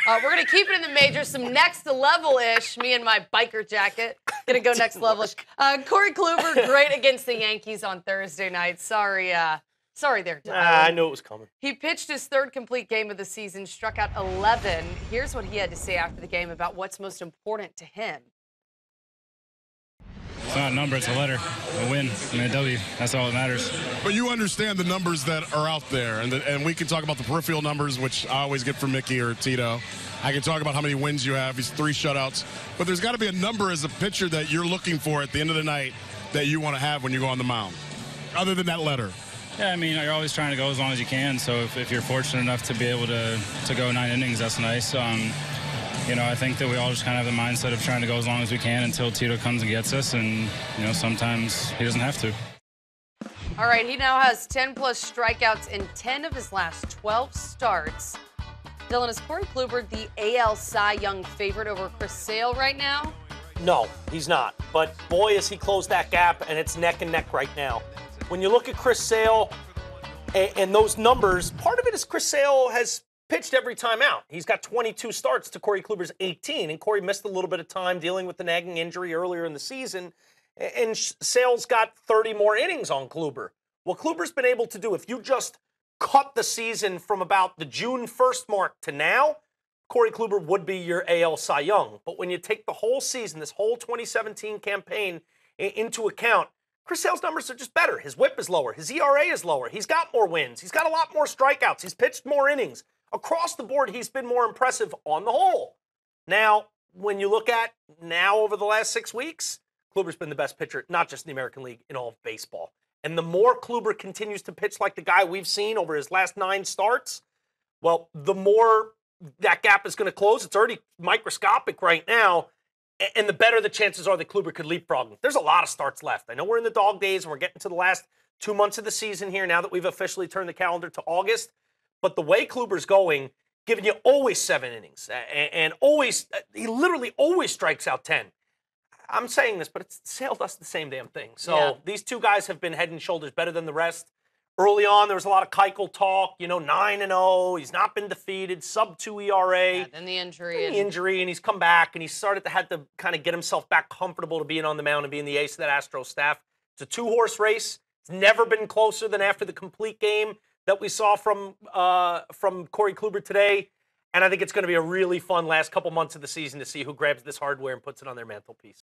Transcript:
We're going to keep it in the majors, some next level-ish. Me and my biker jacket going to go next level-ish. Corey Kluber, great against the Yankees on Thursday night. Sorry there, Dylan. I knew it was coming. He pitched his third complete game of the season, struck out 11. Here's what he had to say after the game about what's most important to him. It's not a number, it's a letter, a win, and a W. That's all that matters. But you understand the numbers that are out there, and we can talk about the peripheral numbers, which I always get from Mickey or Tito. I can talk about how many wins you have, these 3 shutouts. But there's got to be a number as a pitcher that you're looking for at the end of the night that you want to have when you go on the mound, other than that letter. Yeah, I mean, you're always trying to go as long as you can, so if you're fortunate enough to be able to go 9 innings, that's nice. You know, I think that we all just kind of have the mindset of trying to go as long as we can until Tito comes and gets us, and, you know, sometimes he doesn't have to. All right, he now has 10-plus strikeouts in 10 of his last 12 starts. Dylan, is Corey Kluber the AL Cy Young favorite over Chris Sale right now? No, he's not. But, boy, has he closed that gap, and it's neck and neck right now. When you look at Chris Sale and those numbers, part of it is Chris Sale has pitched every time out. He's got 22 starts to Corey Kluber's 18, and Corey missed a little bit of time dealing with the nagging injury earlier in the season, and Sale's got 30 more innings on Kluber. What Kluber's been able to do, if you just cut the season from about the June 1st mark to now, Corey Kluber would be your AL Cy Young. But when you take the whole season, this whole 2017 campaign into account, Chris Sale's numbers are just better. His whip is lower. His ERA is lower. He's got more wins. He's got a lot more strikeouts. He's pitched more innings. Across the board, he's been more impressive on the whole. Now, when you look at now over the last 6 weeks, Kluber's been the best pitcher, not just in the American League, in all of baseball. And the more Kluber continues to pitch like the guy we've seen over his last 9 starts, well, the more that gap is going to close. It's already microscopic right now. And the better the chances are that Kluber could leapfrog him. There's a lot of starts left. I know we're in the dog days and we're getting to the last 2 months of the season here now that we've officially turned the calendar to August. But the way Kluber's going, giving you always 7 innings, and always, he literally always strikes out 10. I'm saying this, but Sale does the same damn thing. So These two guys have been head and shoulders better than the rest. Early on, there was a lot of Keuchel talk, 9-0. He's not been defeated, sub-2 ERA. Yeah, then the injury. And he's come back, and he started to have to kind of get himself back comfortable to being on the mound and being the ace of that Astros staff. It's a 2-horse race. It's never been closer than after the complete game that we saw from Corey Kluber today. And I think it's going to be a really fun last couple months of the season to see who grabs this hardware and puts it on their mantelpiece.